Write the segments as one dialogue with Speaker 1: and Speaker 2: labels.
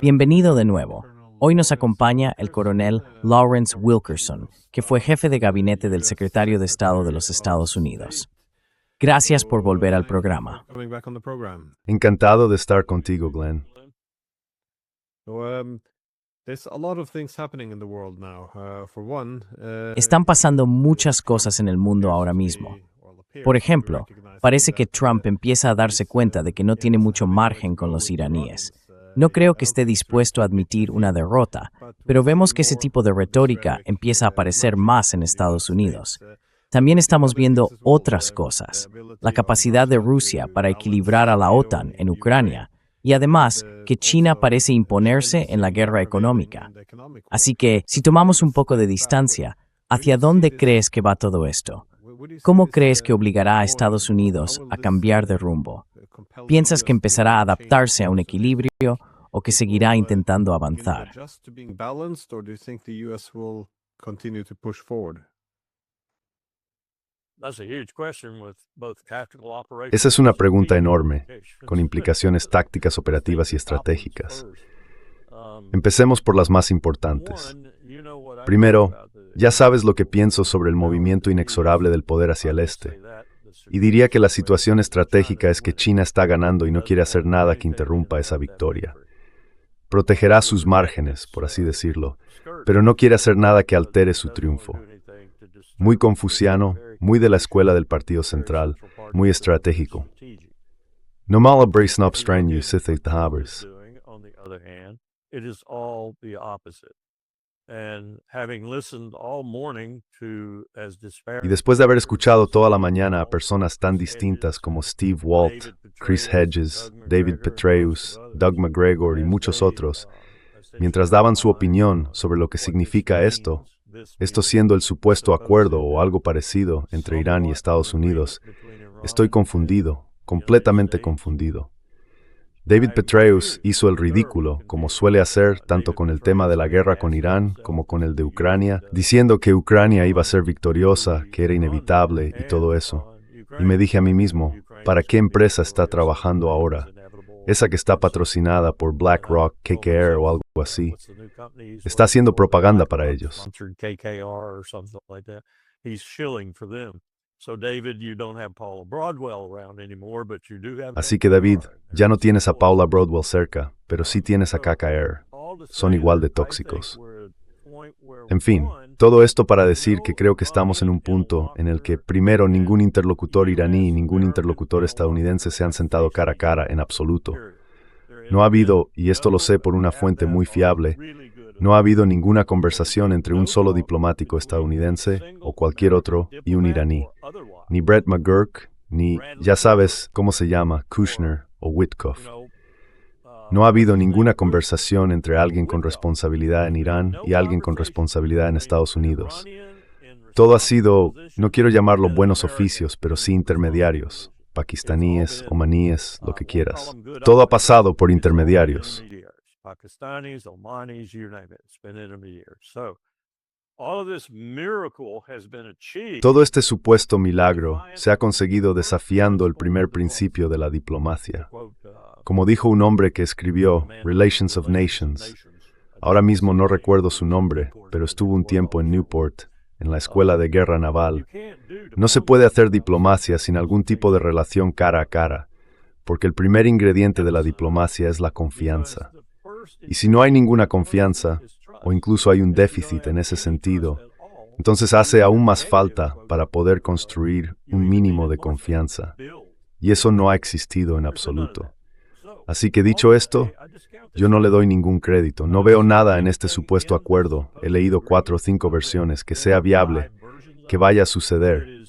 Speaker 1: Bienvenido de nuevo. Hoy nos acompaña el coronel Lawrence Wilkerson, que fue jefe de gabinete del secretario de Estado de los Estados Unidos. Gracias por volver al programa.
Speaker 2: Encantado de estar contigo, Glenn.
Speaker 1: Están pasando muchas cosas en el mundo ahora mismo. Por ejemplo, parece que Trump empieza a darse cuenta de que no tiene mucho margen con los iraníes. No creo que esté dispuesto a admitir una derrota, pero vemos que ese tipo de retórica empieza a aparecer más en Estados Unidos. También estamos viendo otras cosas, la capacidad de Rusia para equilibrar a la OTAN en Ucrania, y además que China parece imponerse en la guerra económica. Así que, si tomamos un poco de distancia, ¿hacia dónde crees que va todo esto? ¿Cómo crees que obligará a Estados Unidos a cambiar de rumbo? ¿Piensas que empezará a adaptarse a un equilibrio o que seguirá intentando avanzar?
Speaker 2: Esa es una pregunta enorme, con implicaciones tácticas, operativas y estratégicas. Empecemos por las más importantes. Primero, ya sabes lo que pienso sobre el movimiento inexorable del poder hacia el este. Y diría que la situación estratégica es que China está ganando y no quiere hacer nada que interrumpa esa victoria. Protegerá sus márgenes, por así decirlo, pero no quiere hacer nada que altere su triunfo. Muy confuciano, muy de la escuela del Partido Central, muy estratégico. No mal abracen obstraño sithe habers. Y después de haber escuchado toda la mañana a personas tan distintas como Steve Walt, Chris Hedges, David Petraeus, Doug McGregor y muchos otros, mientras daban su opinión sobre lo que significa esto siendo el supuesto acuerdo o algo parecido entre Irán y Estados Unidos, estoy confundido, completamente confundido. David Petraeus hizo el ridículo, como suele hacer tanto con el tema de la guerra con Irán como con el de Ucrania, diciendo que Ucrania iba a ser victoriosa, que era inevitable y todo eso. Y me dije a mí mismo, ¿para qué empresa está trabajando ahora? Esa que está patrocinada por BlackRock, KKR o algo así. Está haciendo propaganda para ellos. Así que David, ya no tienes a Paula Broadwell cerca, pero sí tienes a KKR. Son igual de tóxicos. En fin, todo esto para decir que creo que estamos en un punto en el que, primero, ningún interlocutor iraní y ningún interlocutor estadounidense se han sentado cara a cara en absoluto. No ha habido, y esto lo sé por una fuente muy fiable, no ha habido ninguna conversación entre un solo diplomático estadounidense o cualquier otro y un iraní. Ni Brett McGurk, ni, ya sabes cómo se llama, Kushner o Witkoff. No ha habido ninguna conversación entre alguien con responsabilidad en Irán y alguien con responsabilidad en Estados Unidos. Todo ha sido, no quiero llamarlo buenos oficios, pero sí intermediarios, pakistaníes, omaníes, lo que quieras. Todo ha pasado por intermediarios. Todo este supuesto milagro se ha conseguido desafiando el primer principio de la diplomacia. Como dijo un hombre que escribió Relations of Nations, ahora mismo no recuerdo su nombre, pero estuvo un tiempo en Newport, en la Escuela de Guerra Naval. No se puede hacer diplomacia sin algún tipo de relación cara a cara, porque el primer ingrediente de la diplomacia es la confianza. Y si no hay ninguna confianza, o incluso hay un déficit en ese sentido, entonces hace aún más falta para poder construir un mínimo de confianza. Y eso no ha existido en absoluto. Así que dicho esto, yo no le doy ningún crédito. No veo nada en este supuesto acuerdo. He leído 4 o 5 versiones que sea viable, que vaya a suceder.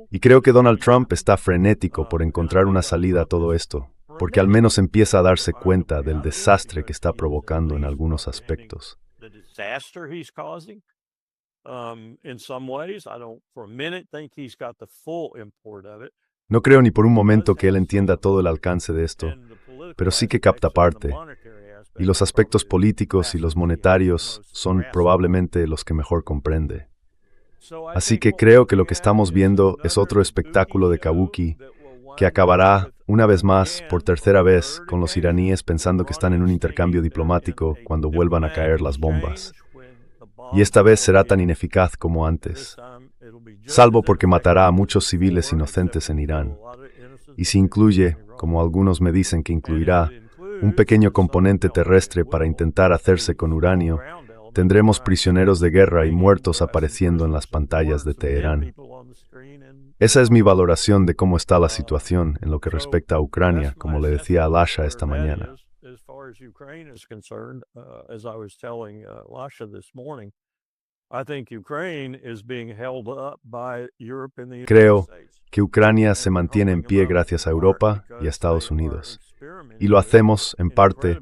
Speaker 2: Y creo que Donald Trump está frenético por encontrar una salida a todo esto, porque al menos empieza a darse cuenta del desastre que está provocando en algunos aspectos. No creo ni por un momento que él entienda todo el alcance de esto, pero sí que capta parte, y los aspectos políticos y los monetarios son probablemente los que mejor comprende. Así que creo que lo que estamos viendo es otro espectáculo de kabuki, que acabará, una vez más, por tercera vez, con los iraníes pensando que están en un intercambio diplomático cuando vuelvan a caer las bombas. Y esta vez será tan ineficaz como antes, salvo porque matará a muchos civiles inocentes en Irán. Y si incluye, como algunos me dicen que incluirá, un pequeño componente terrestre para intentar hacerse con uranio, tendremos prisioneros de guerra y muertos apareciendo en las pantallas de Teherán. Esa es mi valoración de cómo está la situación en lo que respecta a Ucrania, como le decía a Lasha esta mañana. Creo que Ucrania se mantiene en pie gracias a Europa y a Estados Unidos. Y lo hacemos, en parte,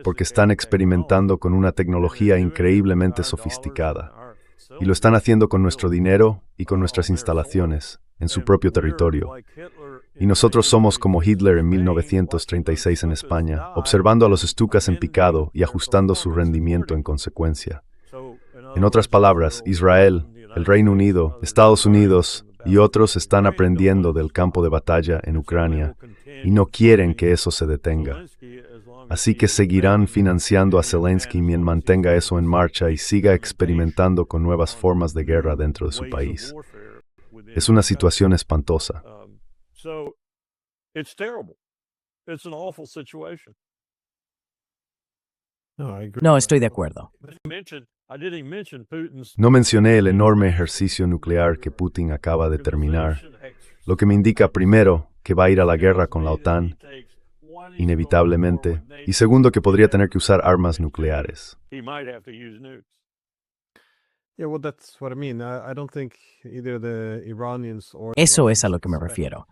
Speaker 2: porque están experimentando con una tecnología increíblemente sofisticada. Y lo están haciendo con nuestro dinero y con nuestras instalaciones, en su propio territorio. Y nosotros somos como Hitler en 1936 en España, observando a los Stukas en picado y ajustando su rendimiento en consecuencia. En otras palabras, Israel, el Reino Unido, Estados Unidos y otros están aprendiendo del campo de batalla en Ucrania y no quieren que eso se detenga. Así que seguirán financiando a Zelensky mientras mantenga eso en marcha y siga experimentando con nuevas formas de guerra dentro de su país. Es una situación espantosa.
Speaker 1: No, estoy de acuerdo.
Speaker 2: No mencioné el enorme ejercicio nuclear que Putin acaba de terminar, lo que me indica primero que va a ir a la guerra con la OTAN, inevitablemente, y segundo que podría tener que usar armas nucleares.
Speaker 1: Eso es a lo que me refiero.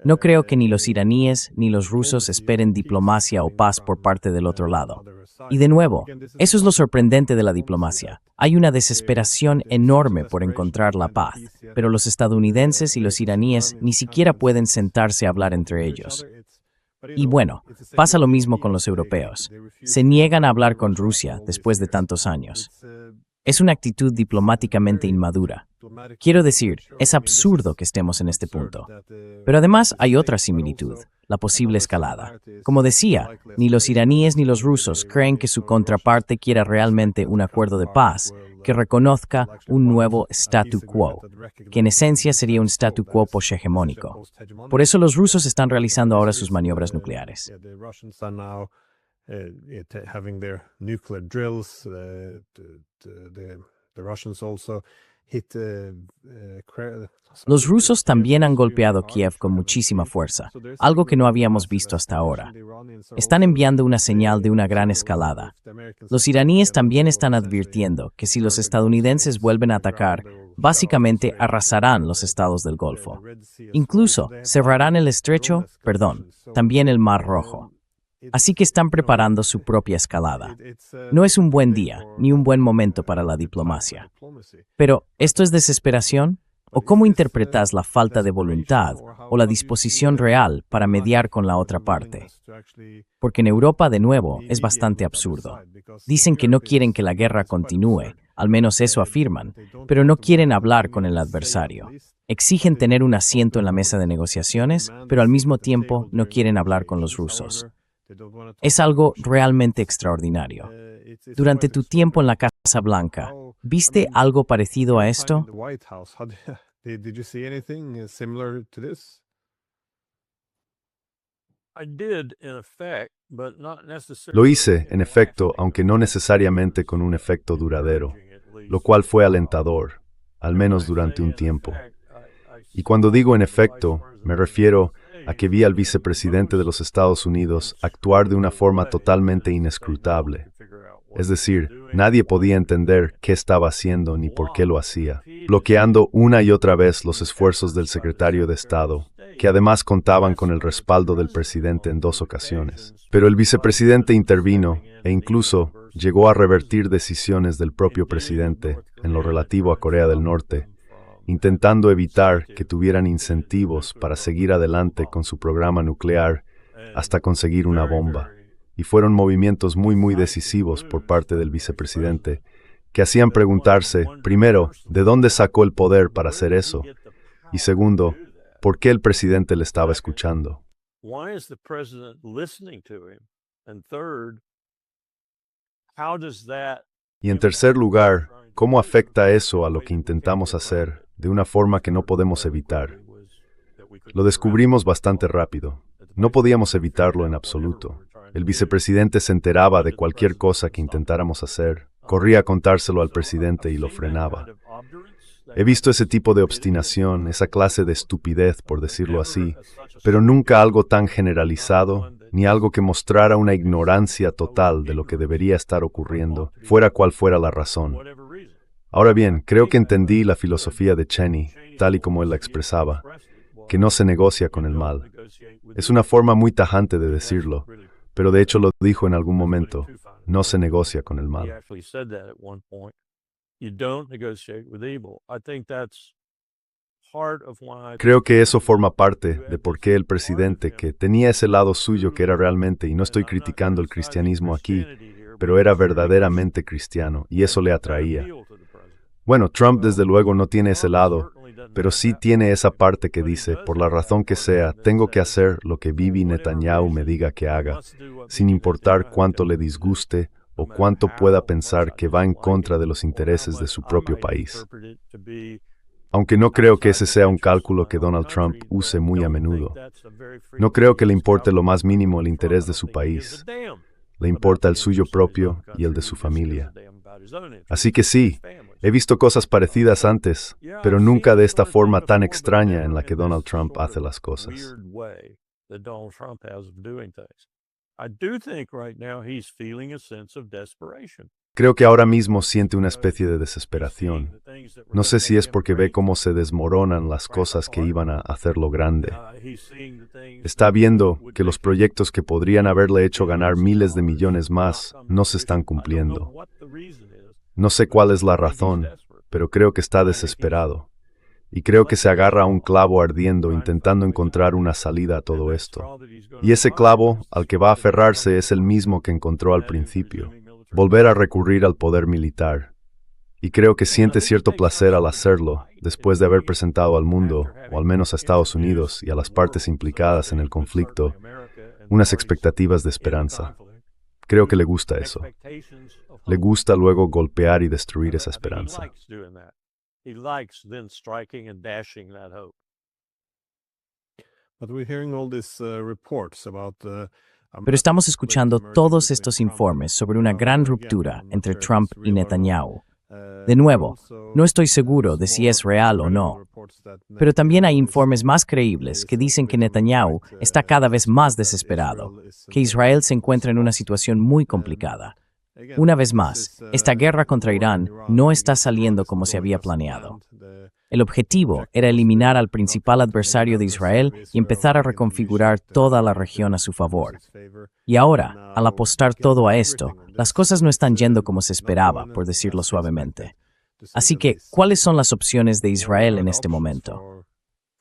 Speaker 1: No creo que ni los iraníes ni los rusos esperen diplomacia o paz por parte del otro lado. Y de nuevo, eso es lo sorprendente de la diplomacia. Hay una desesperación enorme por encontrar la paz, pero los estadounidenses y los iraníes ni siquiera pueden sentarse a hablar entre ellos. Y bueno, pasa lo mismo con los europeos. Se niegan a hablar con Rusia después de tantos años. Es una actitud diplomáticamente inmadura. Quiero decir, es absurdo que estemos en este punto. Pero además hay otra similitud, la posible escalada. Como decía, ni los iraníes ni los rusos creen que su contraparte quiera realmente un acuerdo de paz que reconozca un nuevo statu quo, que en esencia sería un statu quo poshegemónico. Por eso los rusos están realizando ahora sus maniobras nucleares. Los rusos también han golpeado Kiev con muchísima fuerza, algo que no habíamos visto hasta ahora. Están enviando una señal de una gran escalada. Los iraníes también están advirtiendo que si los estadounidenses vuelven a atacar, básicamente arrasarán los estados del Golfo. Incluso cerrarán el estrecho, también el Mar Rojo. Así que están preparando su propia escalada. No es un buen día, ni un buen momento para la diplomacia. Pero, ¿esto es desesperación? ¿O cómo interpretas la falta de voluntad o la disposición real para mediar con la otra parte? Porque en Europa, de nuevo, es bastante absurdo. Dicen que no quieren que la guerra continúe, al menos eso afirman, pero no quieren hablar con el adversario. Exigen tener un asiento en la mesa de negociaciones, pero al mismo tiempo no quieren hablar con los rusos. Es algo realmente extraordinario. Durante tu tiempo en la Casa Blanca, ¿viste algo parecido a esto?
Speaker 2: Lo hice, en efecto, aunque no necesariamente con un efecto duradero, lo cual fue alentador, al menos durante un tiempo. Y cuando digo en efecto, me refiero a que vi al vicepresidente de los Estados Unidos actuar de una forma totalmente inescrutable. Es decir, nadie podía entender qué estaba haciendo ni por qué lo hacía, bloqueando una y otra vez los esfuerzos del secretario de Estado, que además contaban con el respaldo del presidente en 2 ocasiones. Pero el vicepresidente intervino e incluso llegó a revertir decisiones del propio presidente en lo relativo a Corea del Norte, intentando evitar que tuvieran incentivos para seguir adelante con su programa nuclear hasta conseguir una bomba. Y fueron movimientos muy decisivos por parte del vicepresidente, que hacían preguntarse, primero, ¿de dónde sacó el poder para hacer eso? Y segundo, ¿Por qué el presidente le estaba escuchando?
Speaker 3: Why is the president listening to him? And third, how does that
Speaker 2: Y en tercer lugar, ¿cómo afecta eso a lo que intentamos hacer de una forma que no podemos evitar? Lo descubrimos bastante rápido. No podíamos evitarlo en absoluto. El vicepresidente se enteraba de cualquier cosa que intentáramos hacer, corría a contárselo al presidente y lo frenaba. He visto ese tipo de obstinación, esa clase de estupidez, por decirlo así, pero nunca algo tan generalizado, ni algo que mostrara una ignorancia total de lo que debería estar ocurriendo, fuera cual fuera la razón. Ahora bien, creo que entendí la filosofía de Cheney, tal y como él la expresaba, que no se negocia con el mal. Es una forma muy tajante de decirlo, pero de hecho lo dijo en algún momento, no se negocia con el mal. Creo que eso forma parte de por qué el presidente, que tenía ese lado suyo que era realmente, y no estoy criticando el cristianismo aquí, pero era verdaderamente cristiano, y eso le atraía. Bueno, Trump desde luego no tiene ese lado, pero sí tiene esa parte que dice, por la razón que sea, tengo que hacer lo que Bibi Netanyahu me diga que haga, sin importar cuánto le disguste o cuánto pueda pensar que va en contra de los intereses de su propio país. Aunque no creo que ese sea un cálculo que Donald Trump use muy a menudo. No creo que le importe lo más mínimo el interés de su país. Le importa el suyo propio y el de su familia. Así que sí, he visto cosas parecidas antes, pero nunca de esta forma tan extraña en la que Donald Trump hace las cosas. Creo que ahora mismo siente una especie de desesperación. No sé si es porque ve cómo se desmoronan las cosas que iban a hacerlo grande. Está viendo que los proyectos que podrían haberle hecho ganar miles de millones más no se están cumpliendo. No sé cuál es la razón, pero creo que está desesperado. Y creo que se agarra a un clavo ardiendo intentando encontrar una salida a todo esto. Y ese clavo al que va a aferrarse es el mismo que encontró al principio. Volver a recurrir al poder militar. Y creo que siente cierto placer al hacerlo, después de haber presentado al mundo, o al menos a Estados Unidos y a las partes implicadas en el conflicto, unas expectativas de esperanza. Creo que le gusta eso. Le gusta luego golpear y destruir esa esperanza.
Speaker 1: Pero estamos escuchando todos estos informes sobre una gran ruptura entre Trump y Netanyahu. De nuevo, no estoy seguro de si es real o no, pero también hay informes más creíbles que dicen que Netanyahu está cada vez más desesperado, que Israel se encuentra en una situación muy complicada. Una vez más, esta guerra contra Irán no está saliendo como se había planeado. El objetivo era eliminar al principal adversario de Israel y empezar a reconfigurar toda la región a su favor. Y ahora, al apostar todo a esto, las cosas no están yendo como se esperaba, por decirlo suavemente. Así que, ¿cuáles son las opciones de Israel en este momento?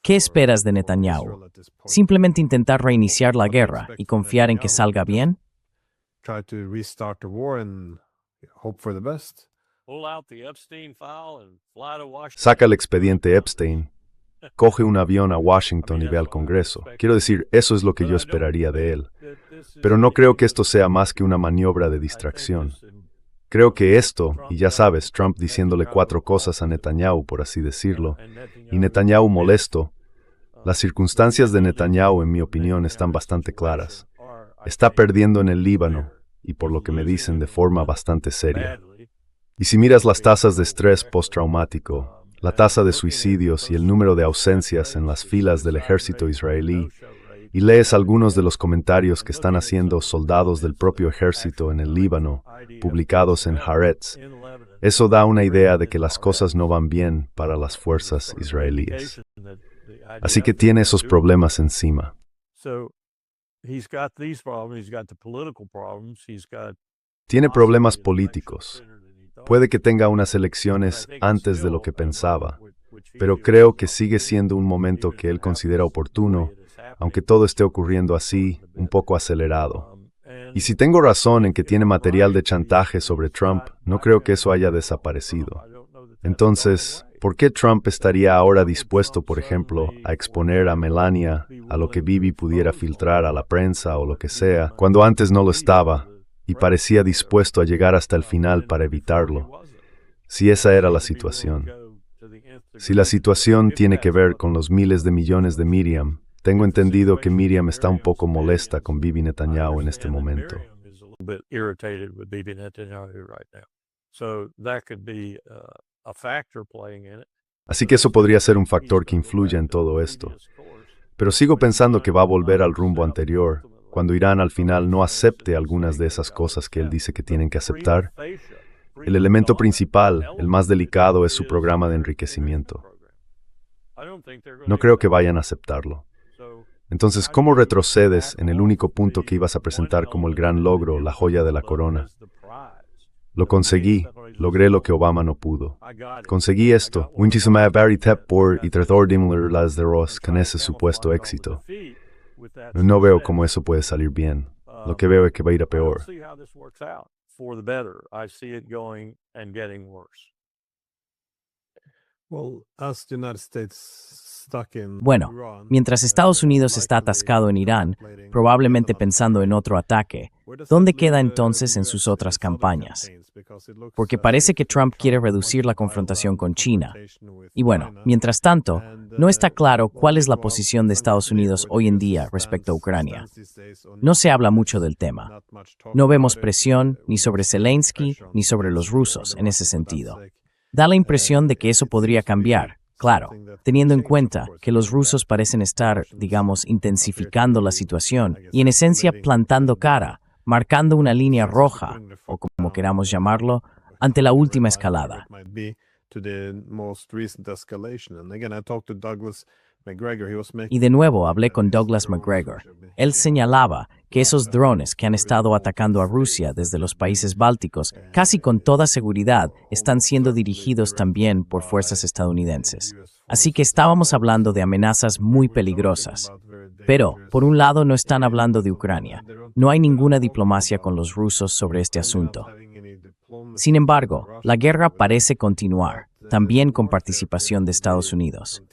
Speaker 1: ¿Qué esperas de Netanyahu? ¿Simplemente intentar reiniciar la guerra y confiar en que salga bien?
Speaker 2: Saca el expediente Epstein, coge un avión a Washington y ve al Congreso. Quiero decir, eso es lo que yo esperaría de él. Pero no creo que esto sea más que una maniobra de distracción. Creo que esto, y ya sabes, Trump diciéndole 4 cosas a Netanyahu, por así decirlo, y Netanyahu molesto, las circunstancias de Netanyahu, en mi opinión, están bastante claras. Está perdiendo en el Líbano, y por lo que me dicen, de forma bastante seria. Y si miras las tasas de estrés postraumático, la tasa de suicidios y el número de ausencias en las filas del ejército israelí, y lees algunos de los comentarios que están haciendo soldados del propio ejército en el Líbano, publicados en Haaretz, eso da una idea de que las cosas no van bien para las fuerzas israelíes. Así que tiene esos problemas encima. Tiene problemas políticos. Puede que tenga unas elecciones antes de lo que pensaba, pero creo que sigue siendo un momento que él considera oportuno, aunque todo esté ocurriendo así, un poco acelerado. Y si tengo razón en que tiene material de chantaje sobre Trump, no creo que eso haya desaparecido. Entonces, ¿Por qué Trump estaría ahora dispuesto, por ejemplo, a exponer a Melania a lo que Bibi pudiera filtrar a la prensa o lo que sea, cuando antes no lo estaba y parecía dispuesto a llegar hasta el final para evitarlo? Si esa era la situación. Si la situación tiene que ver con los miles de millones de Miriam, tengo entendido que Miriam está un poco molesta con Bibi Netanyahu en este momento. Así que eso podría ser un factor que influya en todo esto. Pero sigo pensando que va a volver al rumbo anterior, cuando Irán al final no acepte algunas de esas cosas que él dice que tienen que aceptar. El elemento principal, el más delicado, es su programa de enriquecimiento. No creo que vayan a aceptarlo. Entonces, ¿cómo retrocedes en el único punto que ibas a presentar como el gran logro, la joya de la corona? Lo conseguí, logré lo que Obama no pudo. Conseguí esto, muchísima veritad por y tratar de emular las de Ross con ese supuesto éxito. No veo cómo eso puede salir bien. Lo que veo es que va a ir a peor.
Speaker 1: Bueno, mientras Estados Unidos está atascado en Irán, probablemente pensando en otro ataque, ¿dónde queda entonces en sus otras campañas? Porque parece que Trump quiere reducir la confrontación con China. Y bueno, mientras tanto, no está claro cuál es la posición de Estados Unidos hoy en día respecto a Ucrania. No se habla mucho del tema. No vemos presión ni sobre Zelensky ni sobre los rusos en ese sentido. Da la impresión de que eso podría cambiar. Claro, teniendo en cuenta que los rusos parecen estar, digamos, intensificando la situación y en esencia plantando cara, marcando una línea roja, o como queramos llamarlo, ante la última escalada. Y de nuevo hablé con Douglas McGregor. Él señalaba que esos drones que han estado atacando a Rusia desde los países bálticos, casi con toda seguridad, están siendo dirigidos también por fuerzas estadounidenses. Así que estábamos hablando de amenazas muy peligrosas. Pero, por un lado, no están hablando de Ucrania. No hay ninguna diplomacia con los rusos sobre este asunto. Sin embargo, la guerra parece continuar, también con participación de Estados Unidos.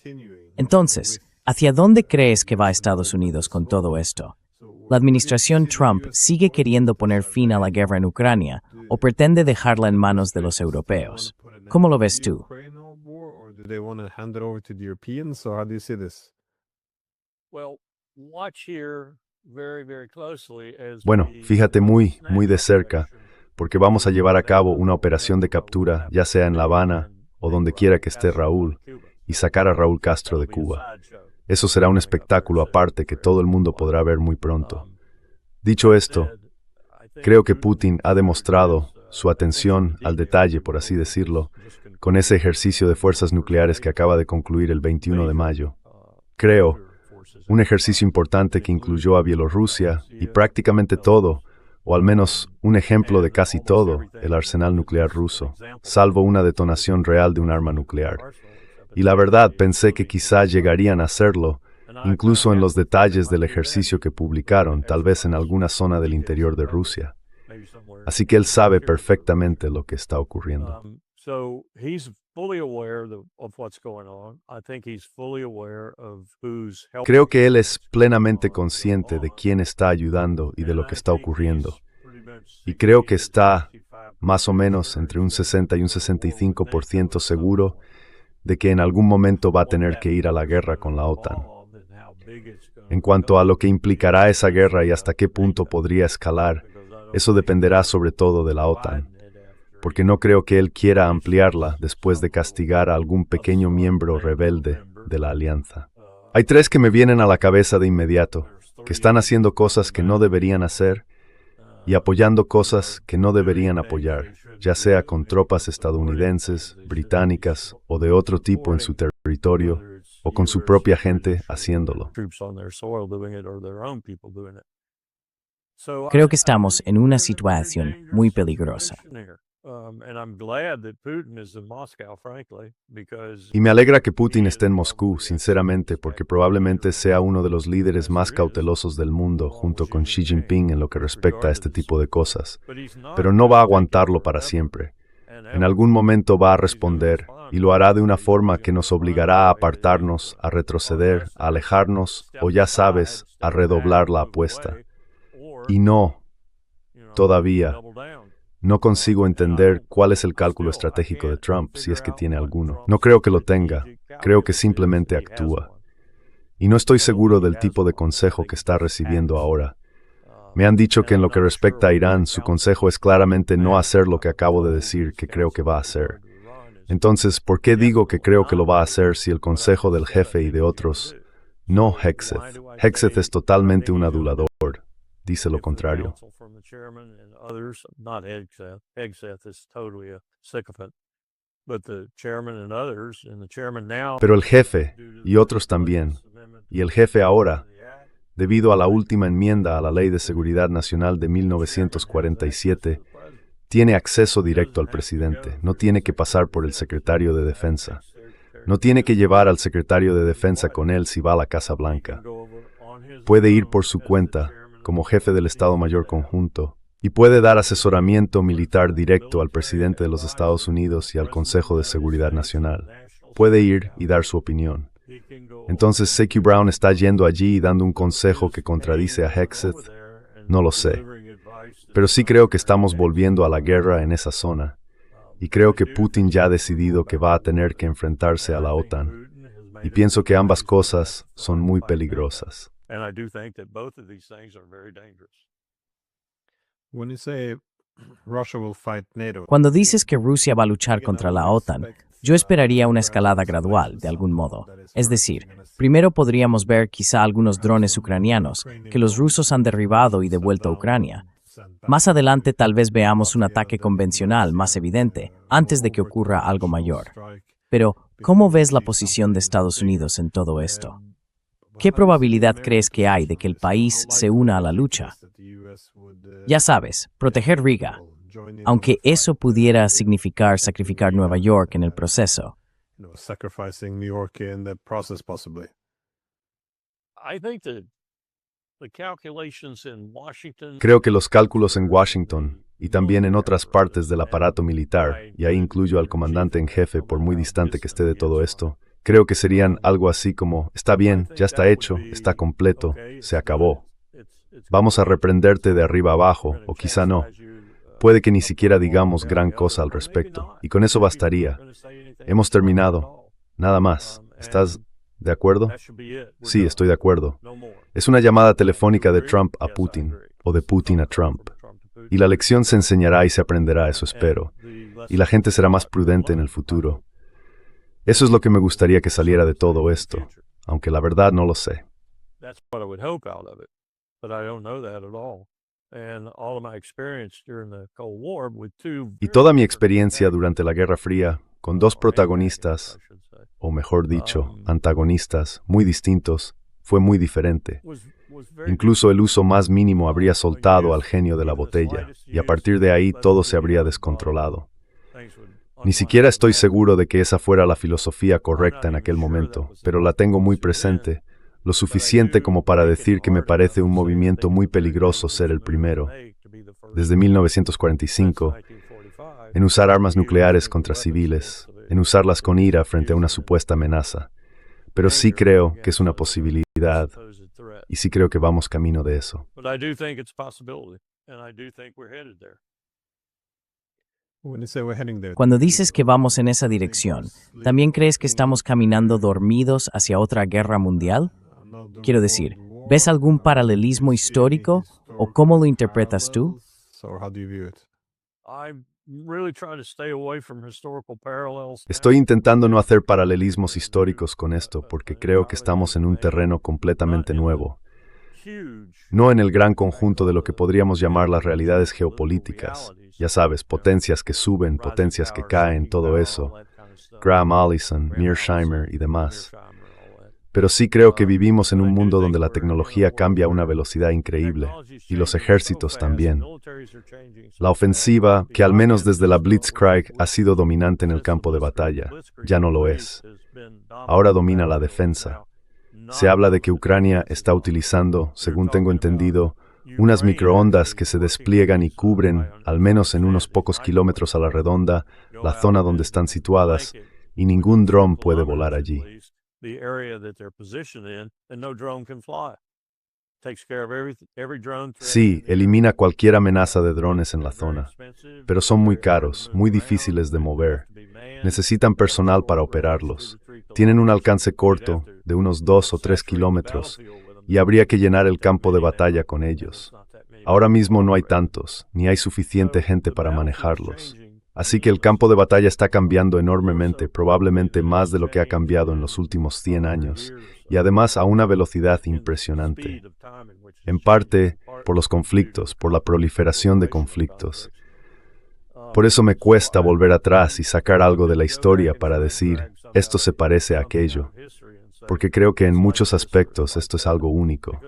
Speaker 1: Entonces, ¿hacia dónde crees que va Estados Unidos con todo esto? ¿La administración Trump sigue queriendo poner fin a la guerra en Ucrania o pretende dejarla en manos de los europeos? ¿Cómo lo ves tú?
Speaker 2: Bueno, fíjate muy de cerca, porque vamos a llevar a cabo una operación de captura, ya sea en La Habana o donde quiera que esté Raúl, y sacar a Raúl Castro de Cuba. Eso será un espectáculo aparte que todo el mundo podrá ver muy pronto. Dicho esto, creo que Putin ha demostrado su atención al detalle, por así decirlo, con ese ejercicio de fuerzas nucleares que acaba de concluir el 21 de mayo. Creo, un ejercicio importante que incluyó a Bielorrusia y prácticamente todo, o al menos un ejemplo de casi todo, el arsenal nuclear ruso, salvo una detonación real de un arma nuclear. Y la verdad, pensé que quizá llegarían a hacerlo, incluso en los detalles del ejercicio que publicaron, tal vez en alguna zona del interior de Rusia. Así que él sabe perfectamente lo que está ocurriendo. Creo que él es plenamente consciente de quién está ayudando y de lo que está ocurriendo. Y creo que está, más o menos, entre un 60 y un 65% seguro de que en algún momento va a tener que ir a la guerra con la OTAN. En cuanto a lo que implicará esa guerra y hasta qué punto podría escalar, eso dependerá sobre todo de la OTAN, porque no creo que él quiera ampliarla después de castigar a algún pequeño miembro rebelde de la alianza. Hay tres que me vienen a la cabeza de inmediato, que están haciendo cosas que no deberían hacer y apoyando cosas que no deberían apoyar, ya sea con tropas estadounidenses, británicas o de otro tipo en su territorio, o con su propia gente haciéndolo.
Speaker 1: Creo que estamos en una situación muy peligrosa.
Speaker 2: Y me alegra que Putin esté en Moscú, sinceramente, porque probablemente sea uno de los líderes más cautelosos del mundo, junto con Xi Jinping en lo que respecta a este tipo de cosas. Pero no va a aguantarlo para siempre. En algún momento va a responder, y lo hará de una forma que nos obligará a apartarnos, a retroceder, a alejarnos, o ya sabes, a redoblar la apuesta. Y no, todavía, no consigo entender cuál es el cálculo estratégico de Trump, si es que tiene alguno. No creo que lo tenga, creo que simplemente actúa. Y no estoy seguro del tipo de consejo que está recibiendo ahora. Me han dicho que en lo que respecta a Irán, su consejo es claramente no hacer lo que acabo de decir que creo que va a hacer. Entonces, ¿por qué digo que creo que lo va a hacer si el consejo del jefe y de otros? No Hegseth. Hegseth es totalmente un adulador. Dice lo contrario. Pero el jefe, y otros también, y el jefe ahora, debido a la última enmienda a la Ley de Seguridad Nacional de 1947, tiene acceso directo al presidente, no tiene que pasar por el secretario de Defensa. No tiene que llevar al secretario de Defensa con él si va a la Casa Blanca. Puede ir por su cuenta, como jefe del Estado Mayor Conjunto, y puede dar asesoramiento militar directo al presidente de los Estados Unidos y al Consejo de Seguridad Nacional. Puede ir y dar su opinión. Entonces, C.Q. Brown está yendo allí y dando un consejo que contradice a Hegseth. No lo sé. Pero sí creo que estamos volviendo a la guerra en esa zona. Y creo que Putin ya ha decidido que va a tener que enfrentarse a la OTAN. Y pienso que ambas cosas son muy peligrosas.
Speaker 1: Cuando dices que Rusia va a luchar contra la OTAN, yo esperaría una escalada gradual, de algún modo. Es decir, primero podríamos ver quizá algunos drones ucranianos que los rusos han derribado y devuelto a Ucrania. Más adelante tal vez veamos un ataque convencional más evidente, antes de que ocurra algo mayor. Pero, ¿cómo ves la posición de Estados Unidos en todo esto? ¿Qué probabilidad crees que hay de que el país se una a la lucha? Ya sabes, proteger Riga, aunque eso pudiera significar sacrificar Nueva York en el proceso.
Speaker 2: Creo que los cálculos en Washington y también en otras partes del aparato militar, y ahí incluyo al comandante en jefe por muy distante que esté de todo esto, creo que serían algo así como, está bien, ya está hecho, está completo, se acabó. Vamos a reprenderte de arriba abajo, o quizá no. Puede que ni siquiera digamos gran cosa al respecto, y con eso bastaría. Hemos terminado. Nada más. ¿Estás de acuerdo? Sí, estoy de acuerdo. Es una llamada telefónica de Trump a Putin, o de Putin a Trump. Y la lección se enseñará y se aprenderá, eso espero. Y la gente será más prudente en el futuro. Eso es lo que me gustaría que saliera de todo esto, aunque la verdad no lo sé. Y toda mi experiencia durante la Guerra Fría, con dos protagonistas, o mejor dicho, antagonistas, muy distintos, fue muy diferente. Incluso el uso más mínimo habría soltado al genio de la botella, y a partir de ahí todo se habría descontrolado. Ni siquiera estoy seguro de que esa fuera la filosofía correcta en aquel momento, pero la tengo muy presente, lo suficiente como para decir que me parece un movimiento muy peligroso ser el primero, desde 1945, en usar armas nucleares contra civiles, en usarlas con ira frente a una supuesta amenaza. Pero sí creo que es una posibilidad, y sí creo que vamos camino de eso.
Speaker 1: Cuando dices que vamos en esa dirección, ¿también crees que estamos caminando dormidos hacia otra guerra mundial? Quiero decir, ¿ves algún paralelismo histórico o cómo lo interpretas tú?
Speaker 2: Estoy intentando no hacer paralelismos históricos con esto porque creo que estamos en un terreno completamente nuevo. No en el gran conjunto de lo que podríamos llamar las realidades geopolíticas. Ya sabes, potencias que suben, potencias que caen, todo eso. Graham Allison, Mearsheimer y demás. Pero sí creo que vivimos en un mundo donde la tecnología cambia a una velocidad increíble, y los ejércitos también. La ofensiva, que al menos desde la Blitzkrieg ha sido dominante en el campo de batalla, ya no lo es. Ahora domina la defensa. Se habla de que Ucrania está utilizando, según tengo entendido, unas microondas que se despliegan y cubren, al menos en unos pocos kilómetros a la redonda, la zona donde están situadas, y ningún dron puede volar allí. Sí, elimina cualquier amenaza de drones en la zona, pero son muy caros, muy difíciles de mover. Necesitan personal para operarlos. Tienen un alcance corto, de unos 2 o 3 kilómetros, y habría que llenar el campo de batalla con ellos. Ahora mismo no hay tantos, ni hay suficiente gente para manejarlos. Así que el campo de batalla está cambiando enormemente, probablemente más de lo que ha cambiado en los últimos 100 años, y además a una velocidad impresionante. En parte, por los conflictos, por la proliferación de conflictos. Por eso me cuesta volver atrás y sacar algo de la historia para decir, esto se parece a aquello, porque creo que en muchos aspectos esto es algo único.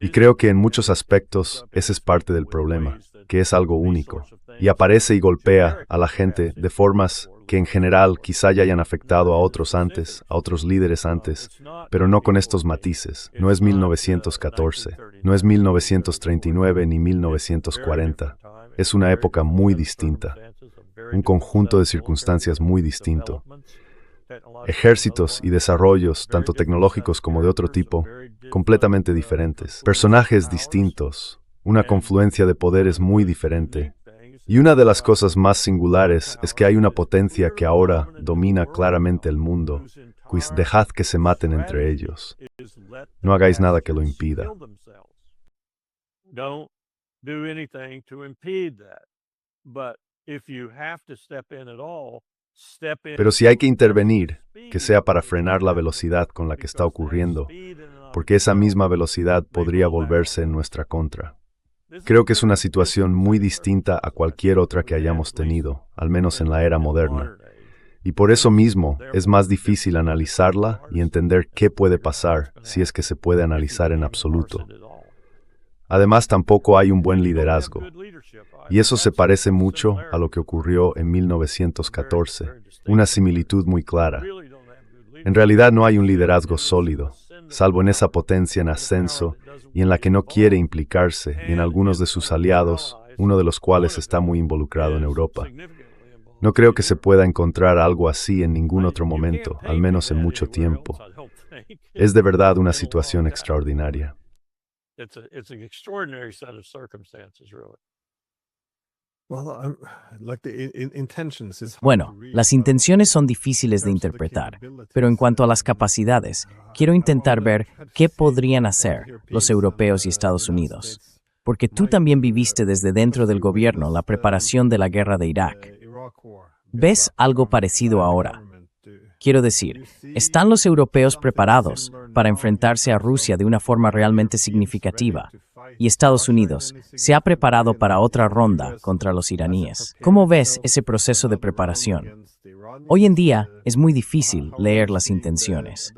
Speaker 2: Y creo que en muchos aspectos ese es parte del problema, que es algo único, y aparece y golpea a la gente de formas que en general quizá ya hayan afectado a otros antes, a otros líderes antes, pero no con estos matices. No es 1914, no es 1939 ni 1940. Es una época muy distinta, un conjunto de circunstancias muy distinto. Ejércitos y desarrollos, tanto tecnológicos como de otro tipo, completamente diferentes. Personajes distintos, una confluencia de poderes muy diferente. Y una de las cosas más singulares es que hay una potencia que ahora domina claramente el mundo, pues dejad que se maten entre ellos. No hagáis nada que lo impida. Pero si hay que intervenir, que sea para frenar la velocidad con la que está ocurriendo, porque esa misma velocidad podría volverse en nuestra contra. Creo que es una situación muy distinta a cualquier otra que hayamos tenido, al menos en la era moderna. Y por eso mismo es más difícil analizarla y entender qué puede pasar si es que se puede analizar en absoluto. Además, tampoco hay un buen liderazgo. Y eso se parece mucho a lo que ocurrió en 1914, una similitud muy clara. En realidad no hay un liderazgo sólido, salvo en esa potencia en ascenso y en la que no quiere implicarse, y en algunos de sus aliados, uno de los cuales está muy involucrado en Europa. No creo que se pueda encontrar algo así en ningún otro momento, al menos en mucho tiempo. Es de verdad una situación extraordinaria.
Speaker 1: Bueno, las intenciones son difíciles de interpretar, pero en cuanto a las capacidades, quiero intentar ver qué podrían hacer los europeos y Estados Unidos, porque tú también viviste desde dentro del gobierno la preparación de la guerra de Irak. ¿Ves algo parecido ahora? Quiero decir, ¿están los europeos preparados para enfrentarse a Rusia de una forma realmente significativa? Y Estados Unidos se ha preparado para otra ronda contra los iraníes. ¿Cómo ves ese proceso de preparación? Hoy en día es muy difícil leer las intenciones.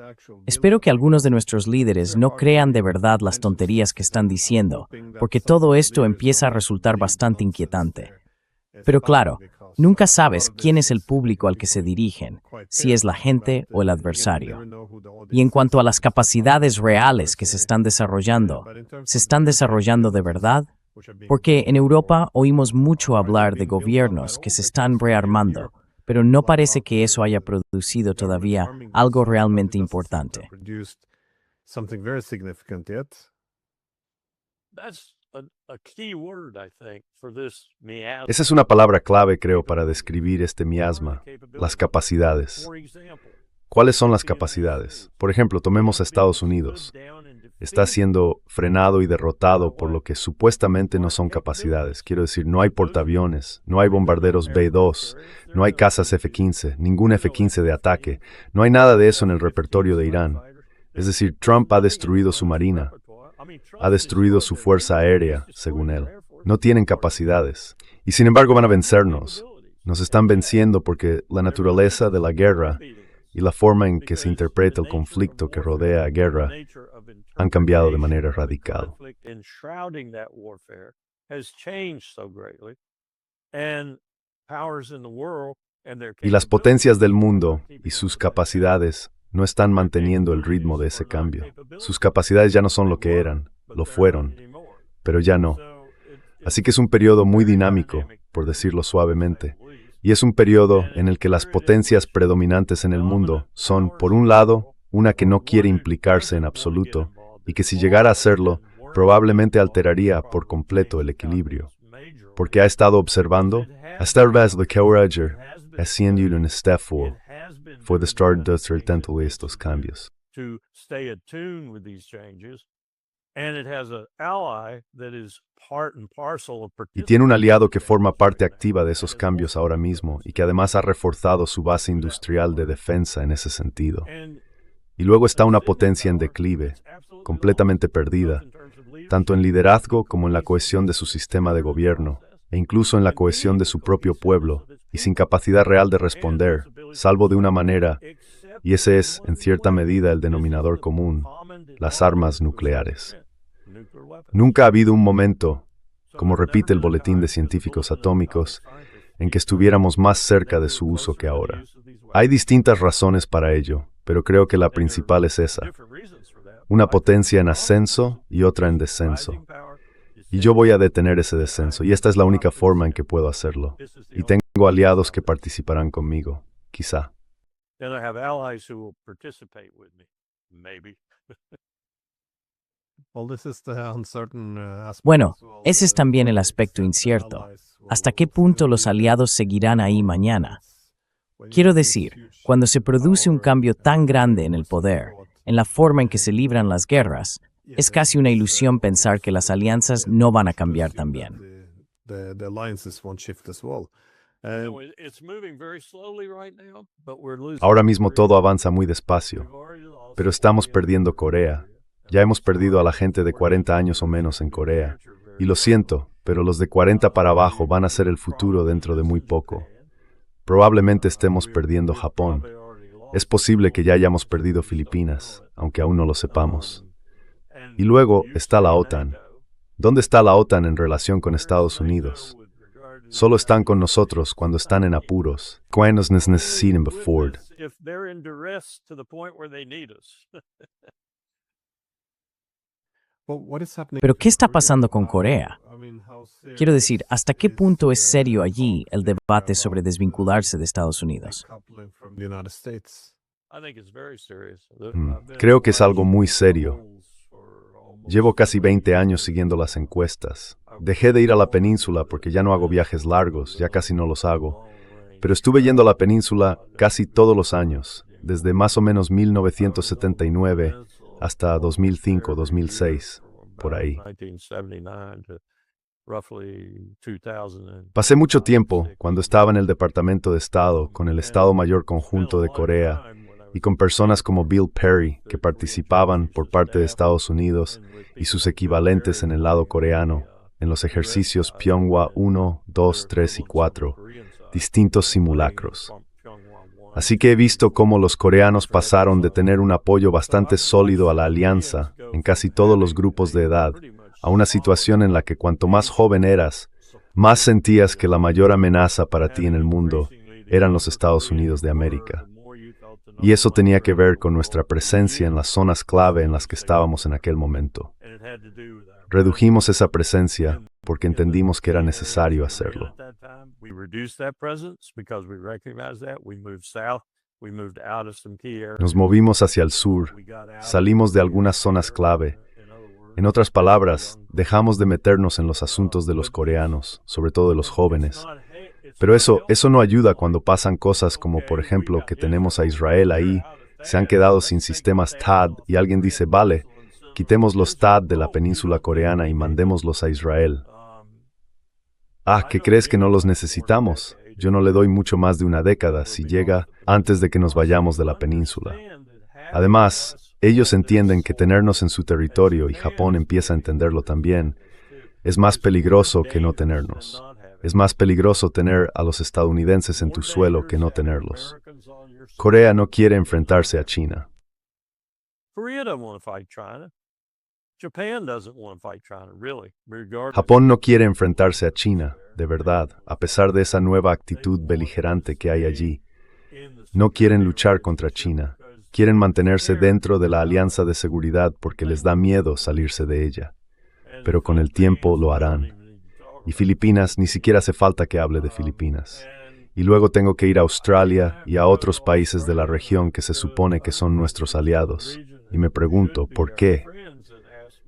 Speaker 1: Espero que algunos de nuestros líderes no crean de verdad las tonterías que están diciendo, porque todo esto empieza a resultar bastante inquietante. Pero claro, nunca sabes quién es el público al que se dirigen, si es la gente o el adversario. Y en cuanto a las capacidades reales que se están desarrollando de verdad? Porque en Europa oímos mucho hablar de gobiernos que se están rearmando, pero no parece que eso haya producido todavía algo realmente importante.
Speaker 2: Esa es una palabra clave, creo, para describir este miasma, las capacidades. ¿Cuáles son las capacidades? Por ejemplo, tomemos a Estados Unidos. Está siendo frenado y derrotado por lo que supuestamente no son capacidades. Quiero decir, no hay portaaviones, no hay bombarderos B-2, no hay cazas F-15, ningún F-15 de ataque. No hay nada de eso en el repertorio de Irán. Es decir, Trump ha destruido su marina, ha destruido su fuerza aérea, según él. No tienen capacidades. Y sin embargo van a vencernos. Nos están venciendo porque la naturaleza de la guerra y la forma en que se interpreta el conflicto que rodea a guerra han cambiado de manera radical. Y las potencias del mundo y sus capacidades no están manteniendo el ritmo de ese cambio. Sus capacidades ya no son lo que eran, lo fueron, pero ya no. Así que es un periodo muy dinámico, por decirlo suavemente. Y es un periodo en el que las potencias predominantes en el mundo son, por un lado, una que no quiere implicarse en absoluto, y que si llegara a hacerlo, probablemente alteraría por completo el equilibrio. Porque ha estado observando, haciendo un esfuerzo for the start de tratar estos cambios.
Speaker 3: To stay attuned with these changes, and it has an ally that is part and parcel of
Speaker 2: Y tiene un aliado que forma parte
Speaker 3: participating
Speaker 2: activa de esos cambios ahora mismo y que además ha reforzado su base industrial de defensa en ese sentido. Y luego está una potencia en declive, completamente perdida, tanto en liderazgo como en la cohesión de su sistema de gobierno, e incluso en la cohesión de su propio pueblo, y sin capacidad real de responder, salvo de una manera, y ese es, en cierta medida, el denominador común, las armas nucleares. Nunca ha habido un momento, como repite el Boletín de Científicos Atómicos, en que estuviéramos más cerca de su uso que ahora. Hay distintas razones para ello, pero creo que la principal es esa. Una potencia en ascenso y otra en descenso. Y yo voy a detener ese descenso, y esta es la única forma en que puedo hacerlo. Y tengo aliados que participarán conmigo, quizá.
Speaker 3: And I have allies who will participate with me, maybe.
Speaker 1: Bueno, ese es también el aspecto incierto. ¿Hasta qué punto los aliados seguirán ahí mañana? Quiero decir, cuando se produce un cambio tan grande en el poder, en la forma en que se libran las guerras, es casi una ilusión pensar que las alianzas no van a cambiar también.
Speaker 3: It's moving very slowly right now, but we're losing.
Speaker 2: Ahora mismo todo avanza muy despacio, pero estamos perdiendo Corea. Ya hemos perdido a la gente de 40 años o menos en Corea. Y lo siento, pero los de 40 para abajo van a ser el futuro dentro de muy poco. Probablemente estemos perdiendo Japón. Es posible que ya hayamos perdido Filipinas, aunque aún no lo sepamos. Y luego está la OTAN. ¿Dónde está la OTAN en relación con Estados Unidos? Solo están con nosotros cuando están en apuros, cuando nos necesiten before.
Speaker 3: If they're in duress to the point where they need us.
Speaker 1: Pero ¿qué está pasando con Corea? Quiero decir, ¿hasta qué punto es serio allí el debate sobre desvincularse de Estados Unidos?
Speaker 3: I think it's very serious.
Speaker 2: Creo que es algo muy serio. Llevo casi 20 años siguiendo las encuestas. Dejé de ir a la península porque ya no hago viajes largos, ya casi no los hago. Pero estuve yendo a la península casi todos los años, desde más o menos 1979 hasta 2005, 2006, por ahí.
Speaker 3: 1979 to roughly 2000.
Speaker 2: Pasé mucho tiempo, cuando estaba en el Departamento de Estado, con el Estado Mayor Conjunto de Corea, y con personas como Bill Perry, que participaban por parte de Estados Unidos y sus equivalentes en el lado coreano, en los ejercicios Pyonghwa 1, 2, 3 y 4, distintos simulacros. Así que he visto cómo los coreanos pasaron de tener un apoyo bastante sólido a la alianza en casi todos los grupos de edad, a una situación en la que cuanto más joven eras, más sentías que la mayor amenaza para ti en el mundo eran los Estados Unidos de América. Y eso tenía que ver con nuestra presencia en las zonas clave en las que estábamos en aquel momento. Redujimos esa presencia porque entendimos que era necesario hacerlo. Nos movimos hacia el sur, salimos de algunas zonas clave. En otras palabras, dejamos de meternos en los asuntos de los coreanos, sobre todo de los jóvenes. Pero eso no ayuda cuando pasan cosas como, por ejemplo, que tenemos a Israel ahí, se han quedado sin sistemas THAAD y alguien dice, vale, quitemos los THAAD de la península coreana y mandémoslos a Israel. ¿Qué crees que no los necesitamos? Yo no le doy mucho más de una década si llega antes de que nos vayamos de la península. Además, ellos entienden que tenernos en su territorio, y Japón empieza a entenderlo también, es más peligroso que no tenernos. Es más peligroso tener a los estadounidenses en tu suelo que no tenerlos. Corea no quiere enfrentarse a China. Japón no quiere enfrentarse a China, de verdad, a pesar de esa nueva actitud beligerante que hay allí. No quieren luchar contra China. Quieren mantenerse dentro de la alianza de seguridad porque les da miedo salirse de ella. Pero con el tiempo lo harán. Y Filipinas, ni siquiera hace falta que hable de Filipinas. Y luego tengo que ir a Australia y a otros países de la región que se supone que son nuestros aliados. Y me pregunto, ¿por qué?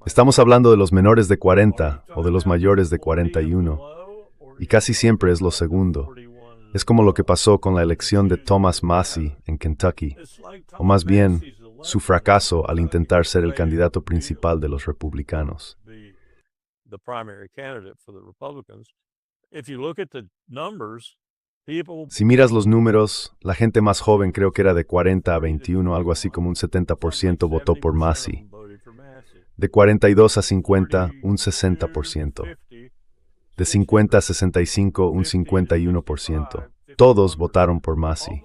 Speaker 2: Estamos hablando de los menores de 40 o de los mayores de 41. Y casi siempre es lo segundo. Es como lo que pasó con la elección de Thomas Massie en Kentucky, o más bien, su fracaso al intentar ser el candidato principal de los republicanos. Si miras los números, la gente más joven creo que era de 40 a 21, algo así como un 70% votó por Massie. De 42 a 50, un 60%. De 50 a 65, un 51%. Todos votaron por Massie.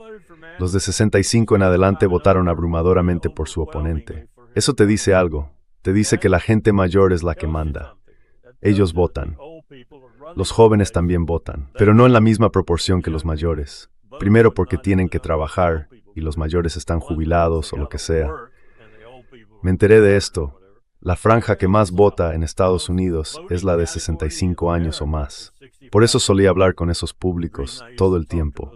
Speaker 2: Los de 65 en adelante votaron abrumadoramente por su oponente. Eso te dice algo. Te dice que la gente mayor es la que manda. Ellos votan. Los jóvenes también votan, pero no en la misma proporción que los mayores. Primero porque tienen que trabajar y los mayores están jubilados o lo que sea. Me enteré de esto. La franja que más vota en Estados Unidos es la de 65 años o más. Por eso solía hablar con esos públicos todo el tiempo.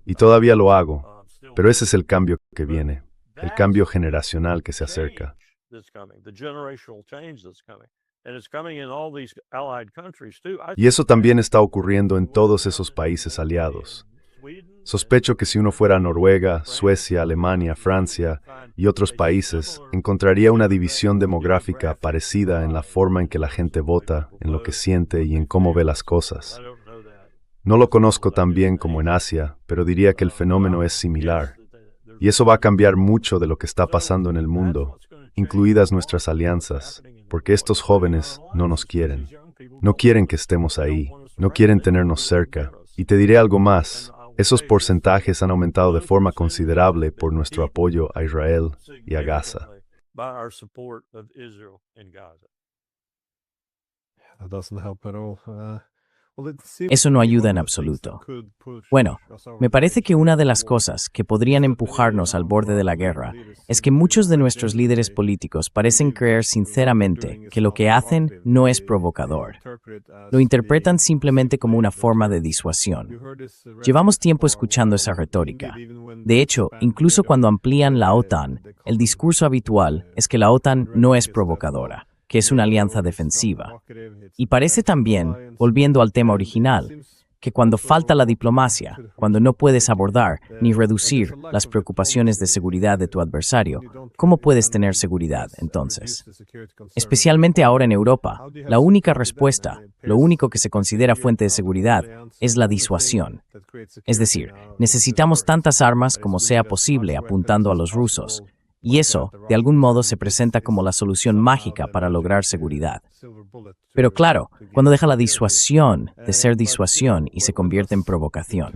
Speaker 2: Y todavía lo hago, pero ese es el cambio que viene, el cambio generacional que se acerca. Y eso también está ocurriendo en todos esos países aliados. Sospecho que si uno fuera a Noruega, Suecia, Alemania, Francia y otros países, encontraría una división demográfica parecida en la forma en que la gente vota, en lo que siente y en cómo ve las cosas. No lo conozco tan bien como en Asia, pero diría que el fenómeno es similar. Y eso va a cambiar mucho de lo que está pasando en el mundo, incluidas nuestras alianzas, porque estos jóvenes no nos quieren. No quieren que estemos ahí, no quieren tenernos cerca. Y te diré algo más. Esos porcentajes han aumentado de forma considerable por nuestro apoyo a Israel y a Gaza.
Speaker 1: Eso no ayuda en absoluto. Bueno, me parece que una de las cosas que podrían empujarnos al borde de la guerra es que muchos de nuestros líderes políticos parecen creer sinceramente que lo que hacen no es provocador. Lo interpretan simplemente como una forma de disuasión. Llevamos tiempo escuchando esa retórica. De hecho, incluso cuando amplían la OTAN, el discurso habitual es que la OTAN no es provocadora, que es una alianza defensiva. Y parece también, volviendo al tema original, que cuando falta la diplomacia, cuando no puedes abordar ni reducir las preocupaciones de seguridad de tu adversario, ¿cómo puedes tener seguridad entonces? Especialmente ahora en Europa, la única respuesta, lo único que se considera fuente de seguridad, es la disuasión. Es decir, necesitamos tantas armas como sea posible apuntando a los rusos. Y eso, de algún modo, se presenta como la solución mágica para lograr seguridad. Pero claro, cuando deja la disuasión de ser disuasión y se convierte en provocación.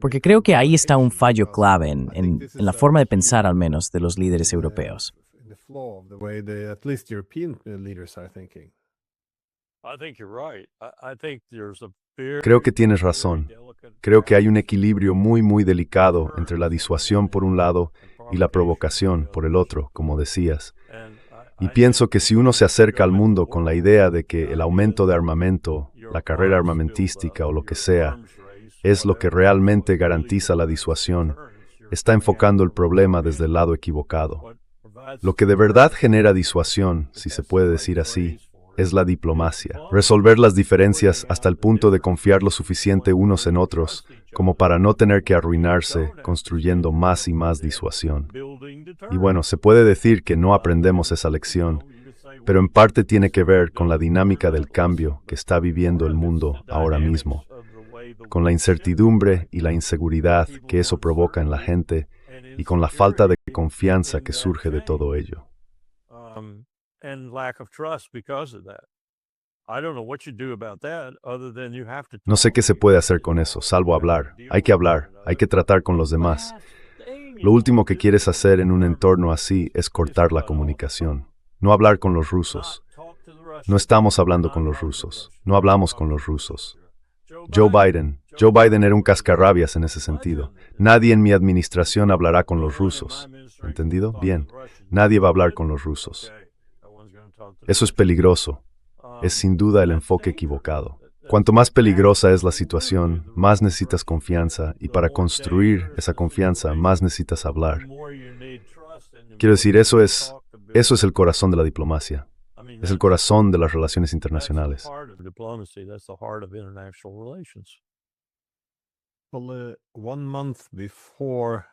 Speaker 1: Porque creo que ahí está un fallo clave en la forma de pensar, al menos, de los líderes europeos.
Speaker 2: Creo que tienes razón. Creo que hay un equilibrio muy delicado entre la disuasión por un lado y la provocación por el otro, como decías. Y pienso que si uno se acerca al mundo con la idea de que el aumento de armamento, la carrera armamentística o lo que sea, es lo que realmente garantiza la disuasión, está enfocando el problema desde el lado equivocado. Lo que de verdad genera disuasión, si se puede decir así, es la diplomacia. Resolver las diferencias hasta el punto de confiar lo suficiente unos en otros como para no tener que arruinarse construyendo más y más disuasión. Y bueno, se puede decir que no aprendemos esa lección, pero en parte tiene que ver con la dinámica del cambio que está viviendo el mundo ahora mismo, con la incertidumbre y la inseguridad que eso provoca en la gente y con la falta de confianza que surge de todo ello. No sé qué se puede hacer con eso, salvo hablar. Hay que tratar con los demás. Lo último que quieres hacer en un entorno así es cortar la comunicación. No hablar con los rusos. No estamos hablando con los rusos. No hablamos con los rusos. Joe Biden era un cascarrabias en ese sentido. Nadie en mi administración hablará con los rusos. ¿Entendido? Bien. Nadie va a hablar con los rusos. Eso es peligroso. es sin duda el enfoque equivocado. Cuanto más peligrosa es la situación, más necesitas confianza, y para construir esa confianza, más necesitas hablar. Quiero decir, eso es el corazón de la diplomacia. Es el corazón de las relaciones internacionales.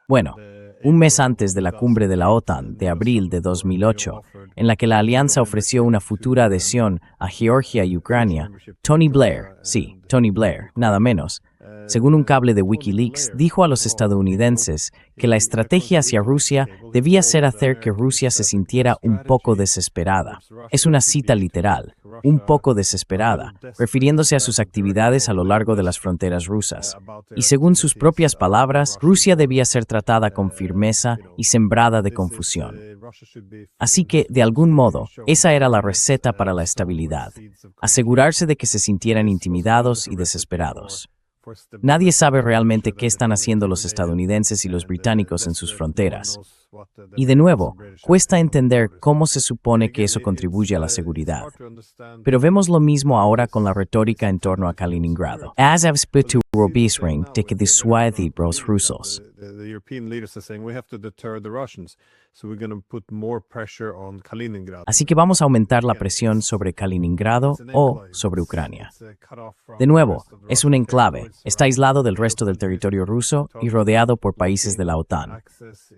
Speaker 1: Bueno, un mes antes de la cumbre de la OTAN de abril de 2008, en la que la alianza ofreció una futura adhesión a Georgia y Ucrania, Tony Blair, sí, Tony Blair, nada menos, según un cable de Wikileaks, dijo a los estadounidenses que la estrategia hacia Rusia debía ser hacer que Rusia se sintiera un poco desesperada. Es una cita literal, un poco desesperada, refiriéndose a sus actividades a lo largo de las fronteras rusas. Y según sus propias palabras, Rusia debía ser tratada con firmeza y sembrada de confusión. Así que, de algún modo, esa era la receta para la estabilidad, asegurarse de que se sintieran intimidados y desesperados. Nadie sabe realmente qué están haciendo los estadounidenses y los británicos en sus fronteras. Y de nuevo, cuesta entender cómo se supone que eso contribuye a la seguridad. Pero vemos lo mismo ahora con la retórica en torno a Kaliningrado. As to Robisring de que disuade los rusos. Así que vamos a aumentar la presión sobre Kaliningrado o sobre Ucrania. De nuevo, es un enclave, está aislado del resto del territorio ruso y rodeado por países de la OTAN.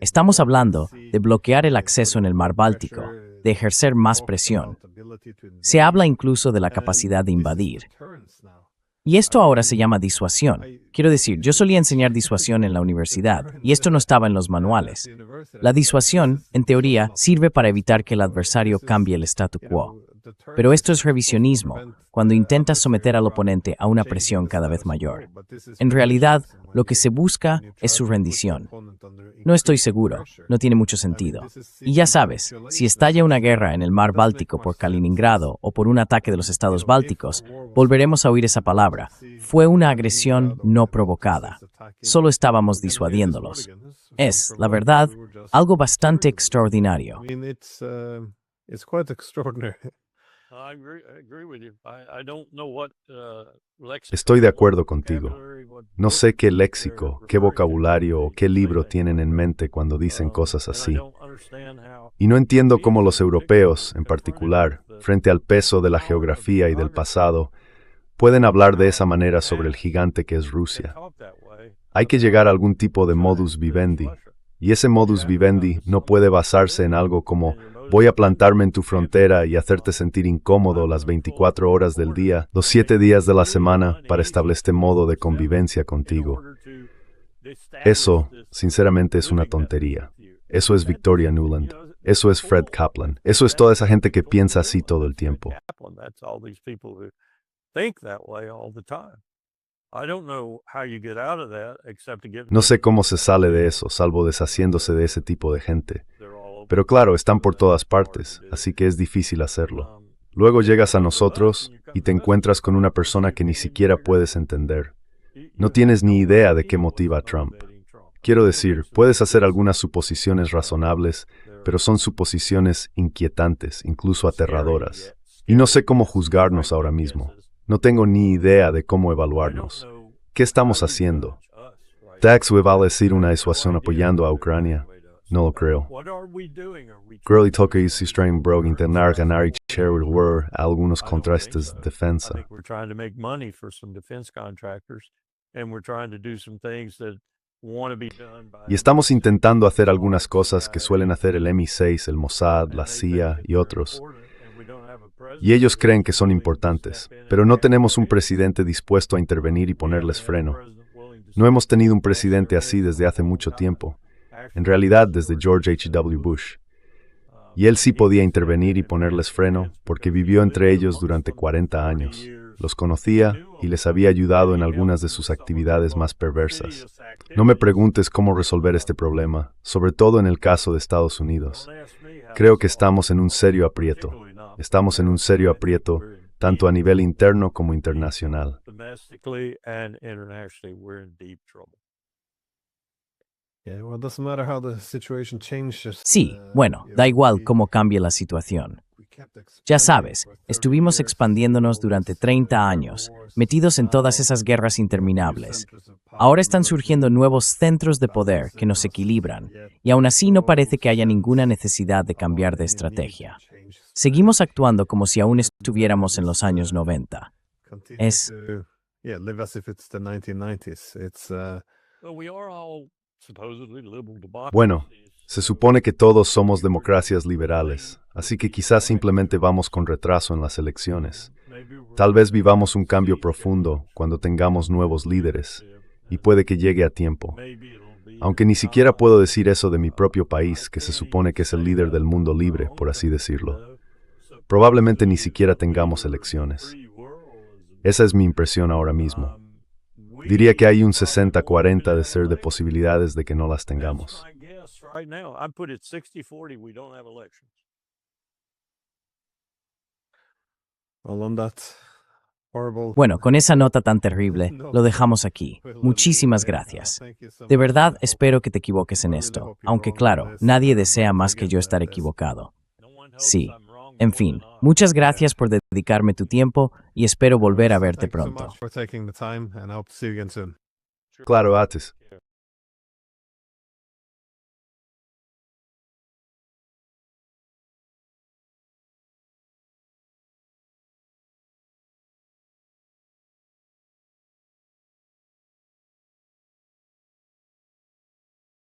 Speaker 1: Estamos hablando de bloquear el acceso en el mar Báltico, de ejercer más presión. Se habla incluso de la capacidad de invadir. Y esto ahora se llama disuasión. Quiero decir, yo solía enseñar disuasión en la universidad, y esto no estaba en los manuales. La disuasión, en teoría, sirve para evitar que el adversario cambie el statu quo. Pero esto es revisionismo, cuando intentas someter al oponente a una presión cada vez mayor. En realidad, lo que se busca es su rendición. No estoy seguro, no tiene mucho sentido. Y ya sabes, si estalla una guerra en el mar Báltico por Kaliningrado o por un ataque de los estados bálticos, volveremos a oír esa palabra. Fue una agresión no provocada. Solo estábamos disuadiéndolos. Es, la verdad, algo bastante extraordinario.
Speaker 2: Estoy de acuerdo contigo. No sé qué léxico, qué vocabulario o qué libro tienen en mente cuando dicen cosas así. Y no entiendo cómo los europeos, en particular, frente al peso de la geografía y del pasado, pueden hablar de esa manera sobre el gigante que es Rusia. Hay que llegar a algún tipo de modus vivendi, y ese modus vivendi no puede basarse en algo como voy a plantarme en tu frontera y hacerte sentir incómodo las 24 horas del día, los 7 días de la semana para establecer modo de convivencia contigo. Eso, sinceramente, es una tontería. Eso es Victoria Nuland. Eso es Fred Kaplan. Eso es toda esa gente que piensa así todo el tiempo. No sé cómo se sale de eso, salvo deshaciéndose de ese tipo de gente. Pero claro, están por todas partes, así que es difícil hacerlo. Luego llegas a nosotros y te encuentras con una persona que ni siquiera puedes entender. No tienes ni idea de qué motiva a Trump. Quiero decir, puedes hacer algunas suposiciones razonables, pero son suposiciones inquietantes, incluso aterradoras. Y no sé cómo juzgarnos ahora mismo. No tengo ni idea de cómo evaluarnos. ¿Qué estamos haciendo? ¿Tax va a decir una disuasión apoyando a Ucrania? No lo creo. Creo que es extraño intentar ganar y echar algunos contrastes de defensa. Y estamos intentando hacer algunas cosas que suelen hacer el MI6, el Mossad, la CIA y otros. Y ellos creen que son importantes, pero no tenemos un presidente dispuesto a intervenir y ponerles freno. No hemos tenido un presidente así desde hace mucho tiempo. En realidad, desde George H.W. Bush. Y él sí podía intervenir y ponerles freno, porque vivió entre ellos durante 40 años. Los conocía y les había ayudado en algunas de sus actividades más perversas. No me preguntes cómo resolver este problema, sobre todo en el caso de Estados Unidos. Creo que estamos en un serio aprieto. Estamos en un serio aprieto, tanto a nivel interno como internacional.
Speaker 1: Sí, bueno, da igual cómo cambie la situación. Ya sabes, estuvimos expandiéndonos durante 30 años, metidos en todas esas guerras interminables. Ahora están surgiendo nuevos centros de poder que nos equilibran, y aún así no parece que haya ninguna necesidad de cambiar de estrategia. Seguimos actuando como si aún estuviéramos en los años 90. Es
Speaker 3: Well, we are all supposedly liberal democracies.
Speaker 2: Bueno, se supone que todos somos democracias liberales, así que quizás simplemente vamos con retraso en las elecciones. Tal vez vivamos un cambio profundo cuando tengamos nuevos líderes, y puede que llegue a tiempo. Aunque ni siquiera puedo decir eso de mi propio país, que se supone que es el líder del mundo libre, por así decirlo. Probablemente ni siquiera tengamos elecciones. Esa es mi impresión ahora mismo. Diría que hay un 60-40 de ser de posibilidades de que no las tengamos.
Speaker 3: I guess right now, I'd put it 60-40, we don't have elections.
Speaker 1: Bueno, con esa nota tan terrible, lo dejamos aquí. Muchísimas gracias. De verdad, espero que te equivoques en esto, aunque claro, nadie desea más que yo estar equivocado.
Speaker 3: No one hopes
Speaker 1: Sí.
Speaker 3: I'm wrong
Speaker 1: En
Speaker 3: more
Speaker 1: fin,
Speaker 3: than not.
Speaker 1: muchas gracias por dedicarme tu tiempo y espero volver a verte pronto.
Speaker 2: Claro, Atis.